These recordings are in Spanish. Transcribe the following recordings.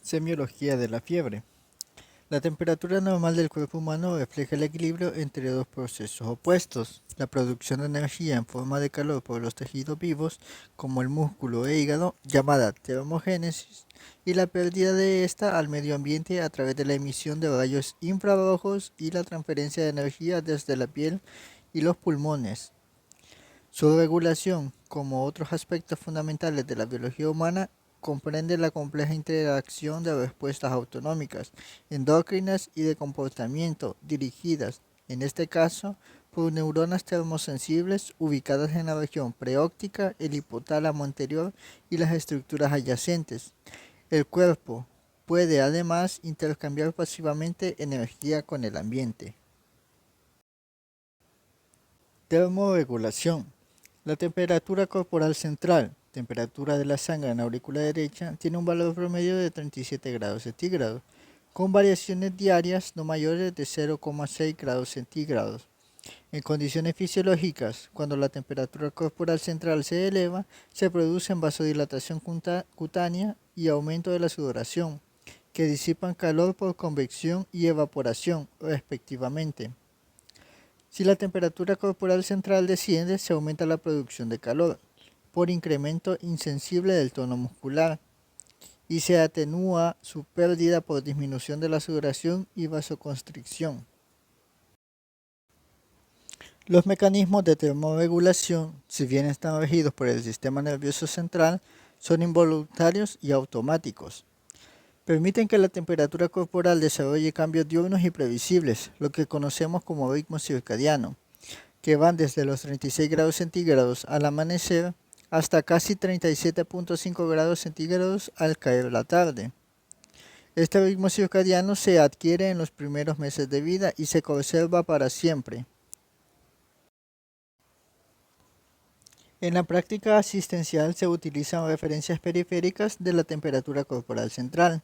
Semiología de la fiebre. La temperatura normal del cuerpo humano refleja el equilibrio entre dos procesos opuestos: la producción de energía en forma de calor por los tejidos vivos, como el músculo e hígado, llamada termogénesis, y la pérdida de esta al medio ambiente a través de la emisión de rayos infrarrojos y la transferencia de energía desde la piel y los pulmones. Su regulación, como otros aspectos fundamentales de la biología humana, comprende la compleja interacción de respuestas autonómicas, endocrinas y de comportamiento, dirigidas, en este caso, por neuronas termosensibles ubicadas en la región preóptica, el hipotálamo anterior y las estructuras adyacentes. El cuerpo puede además intercambiar pasivamente energía con el ambiente. Termorregulación. La temperatura corporal central, temperatura de la sangre en la aurícula derecha, tiene un valor promedio de 37 grados centígrados, con variaciones diarias no mayores de 0,6 grados centígrados. En condiciones fisiológicas, cuando la temperatura corporal central se eleva, se produce vasodilatación cutánea y aumento de la sudoración, que disipan calor por convección y evaporación, respectivamente. Si la temperatura corporal central desciende, se aumenta la producción de calor, por incremento insensible del tono muscular, y se atenúa su pérdida por disminución de la sudoración y vasoconstricción. Los mecanismos de termorregulación, si bien están regidos por el sistema nervioso central, son involuntarios y automáticos. Permiten que la temperatura corporal desarrolle cambios diurnos y previsibles, lo que conocemos como ritmo circadiano, que van desde los 36 grados centígrados al amanecer hasta casi 37,5 grados centígrados al caer la tarde. Este ritmo circadiano se adquiere en los primeros meses de vida y se conserva para siempre. En la práctica asistencial se utilizan referencias periféricas de la temperatura corporal central.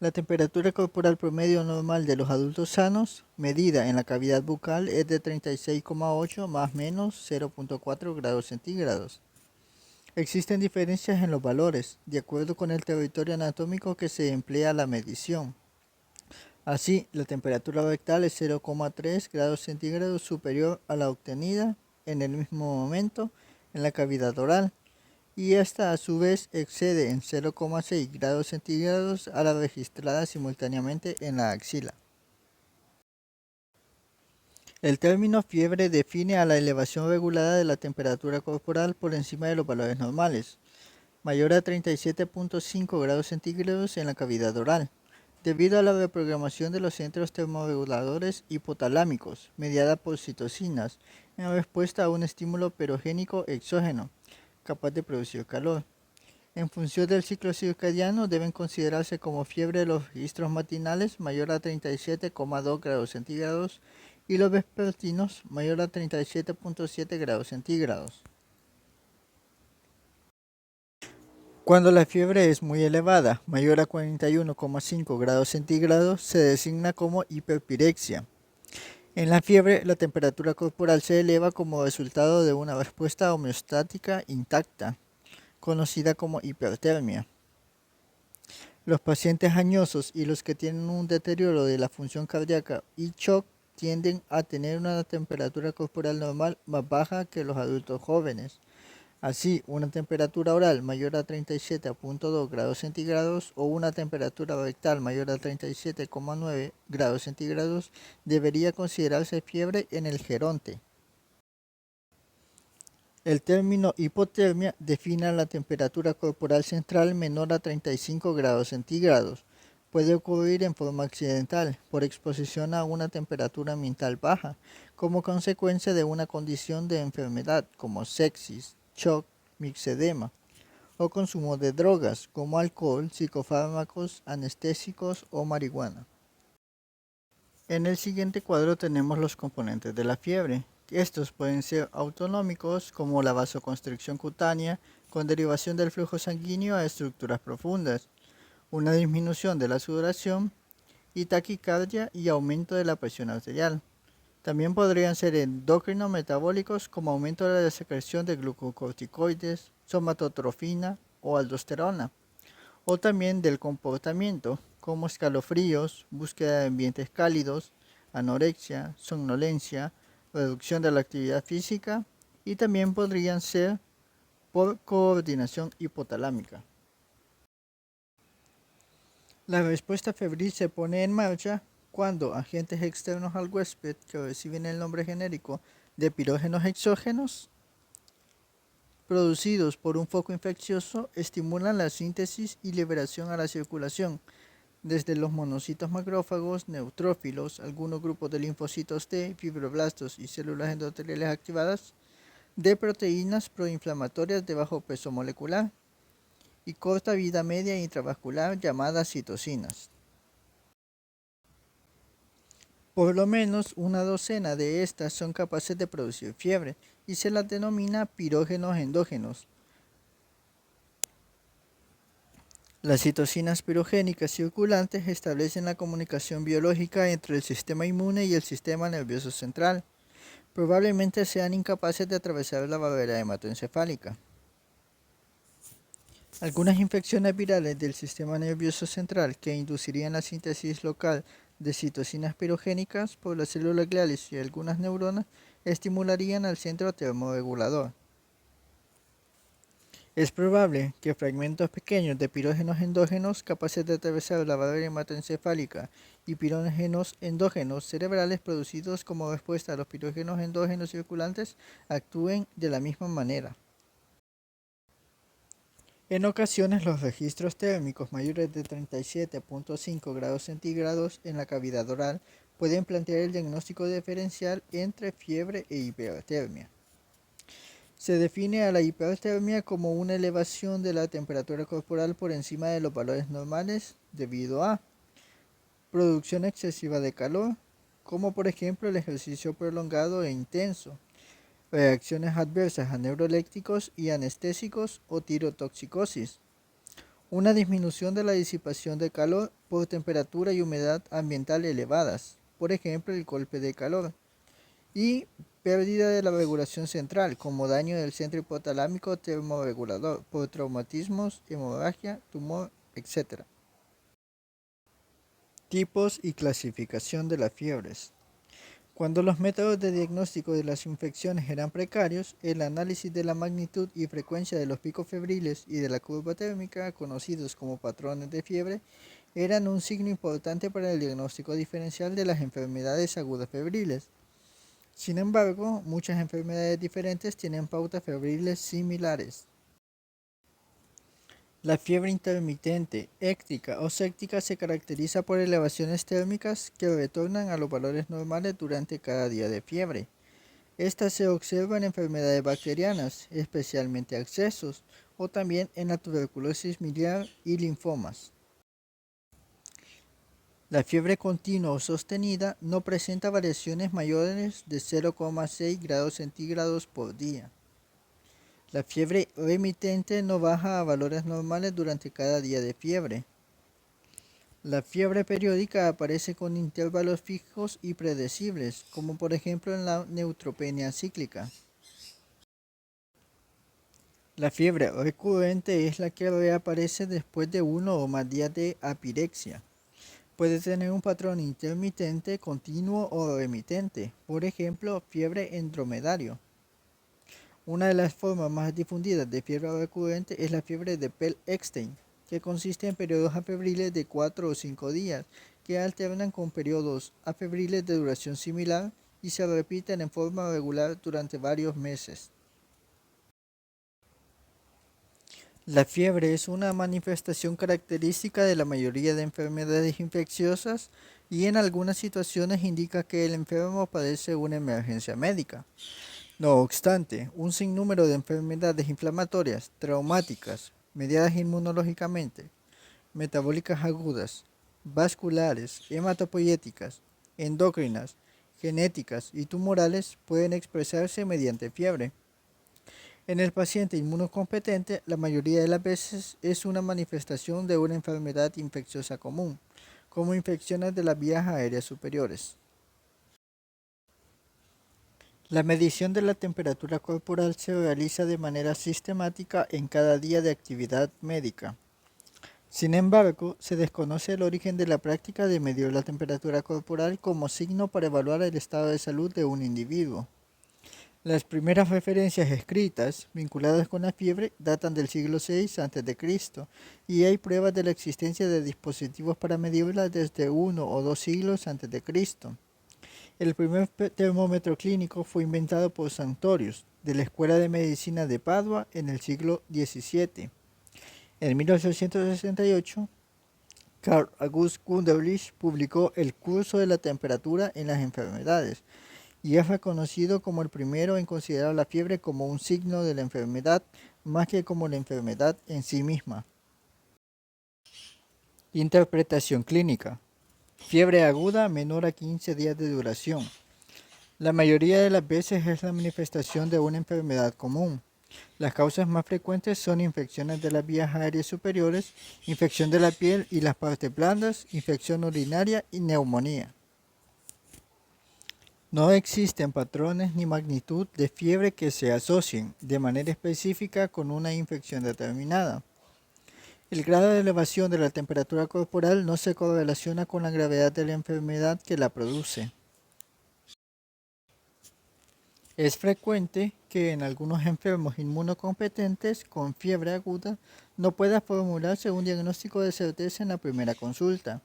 La temperatura corporal promedio normal de los adultos sanos, medida en la cavidad bucal, es de 36,8 más o menos 0,4 grados centígrados. Existen diferencias en los valores, de acuerdo con el territorio anatómico que se emplea la medición. Así, la temperatura rectal es 0,3 grados centígrados superior a la obtenida en el mismo momento en la cavidad oral, y esta a su vez excede en 0,6 grados centígrados a la registrada simultáneamente en la axila. El término fiebre define a la elevación regulada de la temperatura corporal por encima de los valores normales, mayor a 37,5 grados centígrados en la cavidad oral, debido a la reprogramación de los centros termorreguladores hipotalámicos, mediada por citocinas, en respuesta a un estímulo perogénico exógeno, capaz de producir calor. En función del ciclo circadiano, deben considerarse como fiebre los registros matinales mayor a 37,2 grados centígrados y los vespertinos mayor a 37,7 grados centígrados. Cuando la fiebre es muy elevada, mayor a 41,5 grados centígrados, se designa como hiperpirexia. En la fiebre, la temperatura corporal se eleva como resultado de una respuesta homeostática intacta, conocida como hipertermia. Los pacientes añosos y los que tienen un deterioro de la función cardíaca y shock tienden a tener una temperatura corporal normal más baja que los adultos jóvenes. Así, una temperatura oral mayor a 37,2 grados centígrados o una temperatura rectal mayor a 37,9 grados centígrados debería considerarse fiebre en el geronte. El término hipotermia define la temperatura corporal central menor a 35 grados centígrados. Puede ocurrir en forma accidental, por exposición a una temperatura ambiental baja, como consecuencia de una condición de enfermedad como sepsis, shock, mixedema, o consumo de drogas como alcohol, psicofármacos, anestésicos o marihuana. En el siguiente cuadro tenemos los componentes de la fiebre. Estos pueden ser autonómicos, como la vasoconstricción cutánea, con derivación del flujo sanguíneo a estructuras profundas, una disminución de la sudoración y taquicardia y aumento de la presión arterial. También podrían ser endocrino-metabólicos, como aumento de la secreción de glucocorticoides, somatotrofina o aldosterona, o también del comportamiento, como escalofríos, búsqueda de ambientes cálidos, anorexia, somnolencia, reducción de la actividad física y también podrían ser por coordinación hipotalámica. La respuesta febril se pone en marcha cuando agentes externos al huésped, que reciben el nombre genérico de pirógenos exógenos, producidos por un foco infeccioso, estimulan la síntesis y liberación a la circulación, desde los monocitos macrófagos, neutrófilos, algunos grupos de linfocitos T, fibroblastos y células endoteliales activadas, de proteínas proinflamatorias de bajo peso molecular y corta vida media intravascular llamadas citocinas. Por lo menos una docena de estas son capaces de producir fiebre y se las denomina pirógenos endógenos. Las citocinas pirogénicas circulantes establecen la comunicación biológica entre el sistema inmune y el sistema nervioso central. Probablemente sean incapaces de atravesar la barrera hematoencefálica. Algunas infecciones virales del sistema nervioso central que inducirían la síntesis local de citocinas pirogénicas por las células gliales y algunas neuronas estimularían al centro termorregulador. Es probable que fragmentos pequeños de pirógenos endógenos capaces de atravesar la barrera hematoencefálica y pirógenos endógenos cerebrales producidos como respuesta a los pirógenos endógenos circulantes actúen de la misma manera. En ocasiones los registros térmicos mayores de 37.5 grados centígrados en la cavidad oral pueden plantear el diagnóstico diferencial entre fiebre e hipertermia. Se define a la hipertermia como una elevación de la temperatura corporal por encima de los valores normales debido a producción excesiva de calor, como por ejemplo el ejercicio prolongado e intenso, reacciones adversas a neurolécticos y anestésicos o tirotoxicosis, una disminución de la disipación de calor por temperatura y humedad ambiental elevadas, por ejemplo el golpe de calor, y pérdida de la regulación central, como daño del centro hipotalámico termorregulador por traumatismos, hemorragia, tumor, etc. Tipos y clasificación de las fiebres. Cuando los métodos de diagnóstico de las infecciones eran precarios, el análisis de la magnitud y frecuencia de los picos febriles y de la curva térmica, conocidos como patrones de fiebre, eran un signo importante para el diagnóstico diferencial de las enfermedades agudas febriles. Sin embargo, muchas enfermedades diferentes tienen pautas febriles similares. La fiebre intermitente, éctica o séptica se caracteriza por elevaciones térmicas que retornan a los valores normales durante cada día de fiebre. Estas se observan en enfermedades bacterianas, especialmente abscesos, o también en la tuberculosis miliar y linfomas. La fiebre continua o sostenida no presenta variaciones mayores de 0,6 grados centígrados por día. La fiebre remitente no baja a valores normales durante cada día de fiebre. La fiebre periódica aparece con intervalos fijos y predecibles, como por ejemplo en la neutropenia cíclica. La fiebre recurrente es la que reaparece después de uno o más días de apirexia. Puede tener un patrón intermitente, continuo o remitente, por ejemplo, fiebre en dromedario. Una de las formas más difundidas de fiebre recurrente es la fiebre de Pell-Eckstein, que consiste en periodos afebriles de 4 o 5 días, que alternan con periodos afebriles de duración similar y se repiten en forma regular durante varios meses. La fiebre es una manifestación característica de la mayoría de enfermedades infecciosas y en algunas situaciones indica que el enfermo padece una emergencia médica. No obstante, un sinnúmero de enfermedades inflamatorias, traumáticas, mediadas inmunológicamente, metabólicas agudas, vasculares, hematopoyéticas, endocrinas, genéticas y tumorales pueden expresarse mediante fiebre. En el paciente inmunocompetente, la mayoría de las veces es una manifestación de una enfermedad infecciosa común, como infecciones de las vías aéreas superiores. La medición de la temperatura corporal se realiza de manera sistemática en cada día de actividad médica. Sin embargo, se desconoce el origen de la práctica de medir la temperatura corporal como signo para evaluar el estado de salud de un individuo. Las primeras referencias escritas vinculadas con la fiebre datan del siglo VI a.C. y hay pruebas de la existencia de dispositivos para medirla desde 1 o 2 siglos a.C. El primer termómetro clínico fue inventado por Santorius, de la Escuela de Medicina de Padua, en el siglo XVII. En 1868, Carl August Wunderlich publicó El curso de la temperatura en las enfermedades, y es reconocido como el primero en considerar la fiebre como un signo de la enfermedad más que como la enfermedad en sí misma. Interpretación clínica. Fiebre aguda menor a 15 días de duración. La mayoría de las veces es la manifestación de una enfermedad común. Las causas más frecuentes son infecciones de las vías aéreas superiores, infección de la piel y las partes blandas, infección urinaria y neumonía. No existen patrones ni magnitud de fiebre que se asocien de manera específica con una infección determinada. El grado de elevación de la temperatura corporal no se correlaciona con la gravedad de la enfermedad que la produce. Es frecuente que en algunos enfermos inmunocompetentes con fiebre aguda no pueda formularse un diagnóstico de certeza en la primera consulta.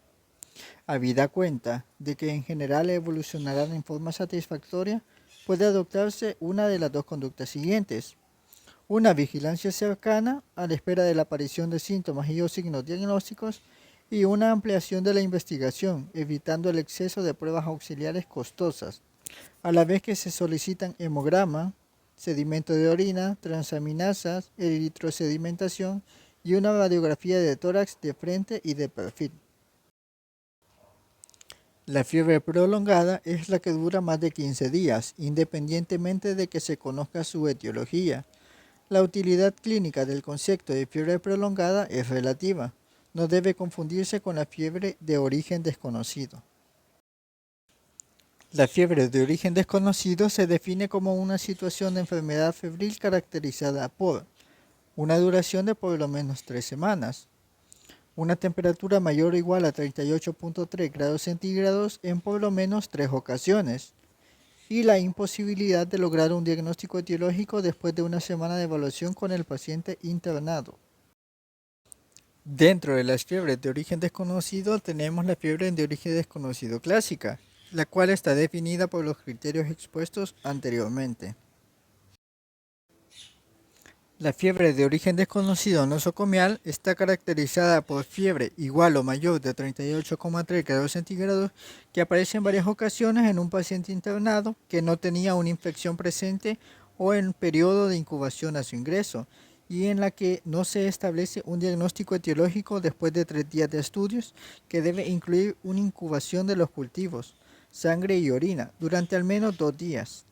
Habida cuenta de que en general evolucionarán en forma satisfactoria, puede adoptarse una de las dos conductas siguientes: una vigilancia cercana a la espera de la aparición de síntomas y o signos diagnósticos, y una ampliación de la investigación, evitando el exceso de pruebas auxiliares costosas, a la vez que se solicitan hemograma, sedimento de orina, transaminasas, eritrosedimentación y una radiografía de tórax de frente y de perfil. La fiebre prolongada es la que dura más de 15 días, independientemente de que se conozca su etiología. La utilidad clínica del concepto de fiebre prolongada es relativa. No debe confundirse con la fiebre de origen desconocido. La fiebre de origen desconocido se define como una situación de enfermedad febril caracterizada por una duración de por lo menos 3 semanas, una temperatura mayor o igual a 38.3 grados centígrados en por lo menos 3 ocasiones, y la imposibilidad de lograr un diagnóstico etiológico después de una semana de evaluación con el paciente internado. Dentro de las fiebres de origen desconocido tenemos la fiebre de origen desconocido clásica, la cual está definida por los criterios expuestos anteriormente. La fiebre de origen desconocido nosocomial está caracterizada por fiebre igual o mayor de 38,3 grados centígrados que aparece en varias ocasiones en un paciente internado que no tenía una infección presente o en periodo de incubación a su ingreso, y en la que no se establece un diagnóstico etiológico después de 3 días de estudios, que debe incluir una incubación de los cultivos, sangre y orina durante al menos 2 días.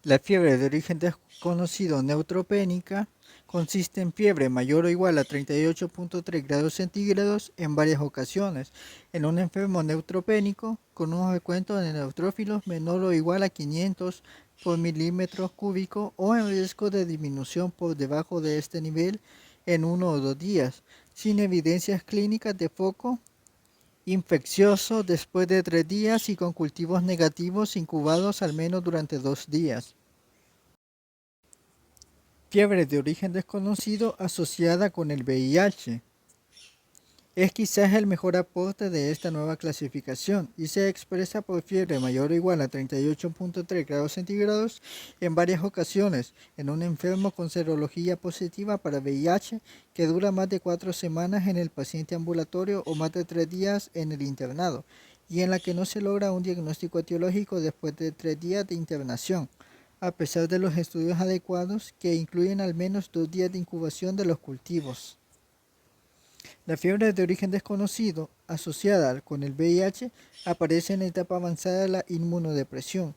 La fiebre de origen desconocido neutropénica consiste en fiebre mayor o igual a 38.3 grados centígrados en varias ocasiones en un enfermo neutropénico con un recuento de neutrófilos menor o igual a 500 por milímetro cúbico o en riesgo de disminución por debajo de este nivel en 1 o 2 días, sin evidencias clínicas de foco infeccioso después de 3 días y con cultivos negativos incubados al menos durante 2 días. Fiebre de origen desconocido asociada con el VIH. Es quizás el mejor aporte de esta nueva clasificación y se expresa por fiebre mayor o igual a 38.3 grados centígrados en varias ocasiones en un enfermo con serología positiva para VIH que dura más de 4 semanas en el paciente ambulatorio o más de 3 días en el internado, y en la que no se logra un diagnóstico etiológico después de 3 días de internación, a pesar de los estudios adecuados que incluyen al menos 2 días de incubación de los cultivos. La fiebre de origen desconocido, asociada con el VIH, aparece en la etapa avanzada de la inmunodepresión,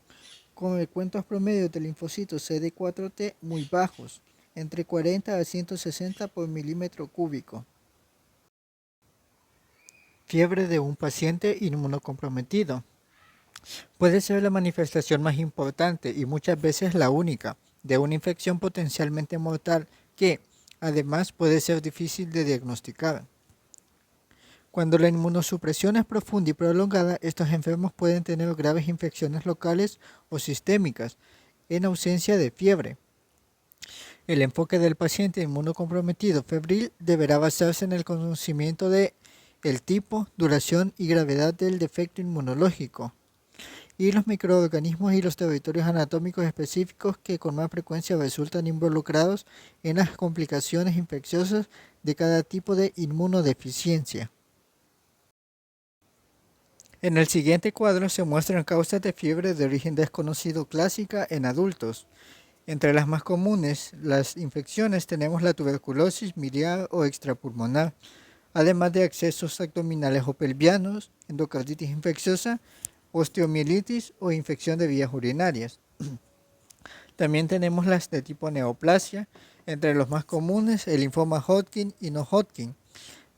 con recuentos promedios de linfocitos CD4T muy bajos, entre 40 a 160 por milímetro cúbico. Fiebre de un paciente inmunocomprometido. Puede ser la manifestación más importante y muchas veces la única de una infección potencialmente mortal que, Además, puede ser difícil de diagnosticar. Cuando la inmunosupresión es profunda y prolongada, estos enfermos pueden tener graves infecciones locales o sistémicas, en ausencia de fiebre. El enfoque del paciente inmunocomprometido febril deberá basarse en el conocimiento de el tipo, duración y gravedad del defecto inmunológico, y los microorganismos y los territorios anatómicos específicos que con más frecuencia resultan involucrados en las complicaciones infecciosas de cada tipo de inmunodeficiencia. En el siguiente cuadro se muestran causas de fiebre de origen desconocido clásica en adultos. Entre las más comunes, las infecciones tenemos la tuberculosis miliar o extrapulmonar, además de accesos abdominales o pelvianos, endocarditis infecciosa, osteomielitis o infección de vías urinarias. También tenemos las de tipo neoplasia, entre los más comunes el linfoma Hodgkin y no Hodgkin,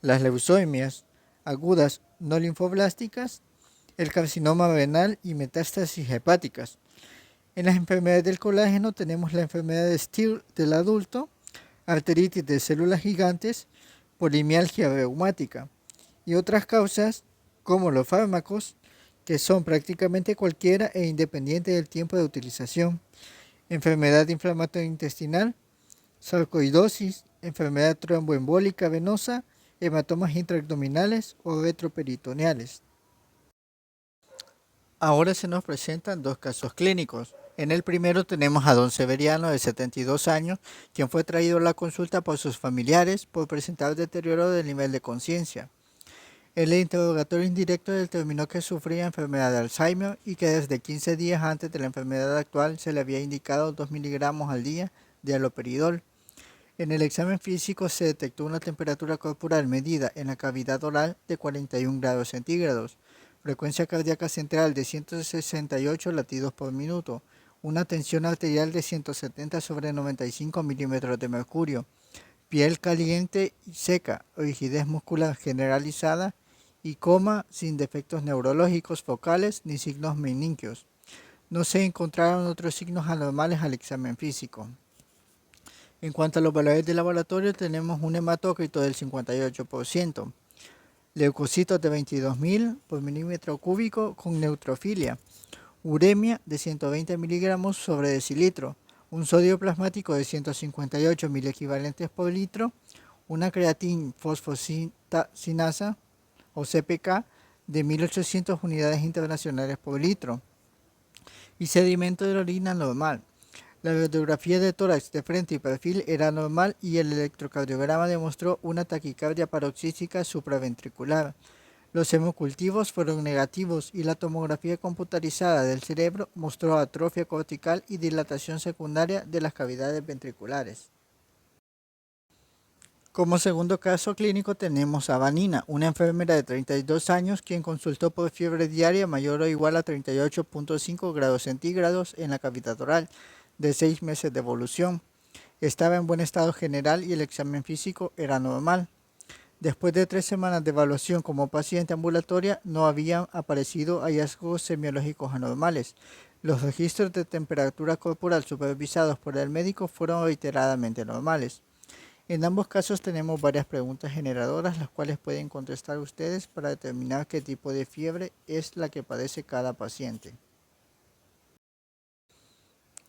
las leucemias agudas no linfoblásticas, el carcinoma renal y metástasis hepáticas. En las enfermedades del colágeno tenemos la enfermedad de Still del adulto, arteritis de células gigantes, polimialgia reumática y otras causas como los fármacos, que son prácticamente cualquiera e independiente del tiempo de utilización, enfermedad inflamatoria intestinal, sarcoidosis, enfermedad tromboembólica venosa, hematomas intraabdominales o retroperitoneales. Ahora se nos presentan dos casos clínicos. En el primero tenemos a don Severiano, de 72 años, quien fue traído a la consulta por sus familiares por presentar deterioro del nivel de conciencia. El interrogatorio indirecto determinó que sufría enfermedad de Alzheimer y que desde 15 días antes de la enfermedad actual se le había indicado 2 miligramos al día de haloperidol. En el examen físico se detectó una temperatura corporal medida en la cavidad oral de 41 grados centígrados, frecuencia cardíaca central de 168 latidos por minuto, una tensión arterial de 170/95 milímetros de mercurio, piel caliente y seca, rigidez muscular generalizada y coma sin defectos neurológicos focales ni signos meningios. No se encontraron otros signos anormales al examen físico. En cuanto a los valores de laboratorio, tenemos un hematócrito del 58%, leucocitos de 22.000 por milímetro cúbico con neutrofilia, uremia de 120 miligramos sobre decilitro, un sodio plasmático de 158 miliequivalentes por litro, una creatina fosfosinasa o CPK de 1800 unidades internacionales por litro y sedimento de la orina normal. La radiografía de tórax de frente y perfil era normal y el electrocardiograma demostró una taquicardia paroxística supraventricular. Los hemocultivos fueron negativos y la tomografía computarizada del cerebro mostró atrofia cortical y dilatación secundaria de las cavidades ventriculares. Como segundo caso clínico tenemos a Vanina, una enfermera de 32 años quien consultó por fiebre diaria mayor o igual a 38.5 grados centígrados en la cavidad oral, de 6 meses de evolución. Estaba en buen estado general y el examen físico era normal. Después de 3 semanas de evaluación como paciente ambulatoria, no habían aparecido hallazgos semiológicos anormales. Los registros de temperatura corporal supervisados por el médico fueron reiteradamente normales. En ambos casos tenemos varias preguntas generadoras, las cuales pueden contestar ustedes para determinar qué tipo de fiebre es la que padece cada paciente.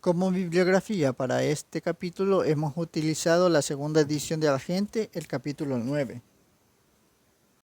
Como bibliografía para este capítulo hemos utilizado la segunda edición de Argente, el capítulo 9.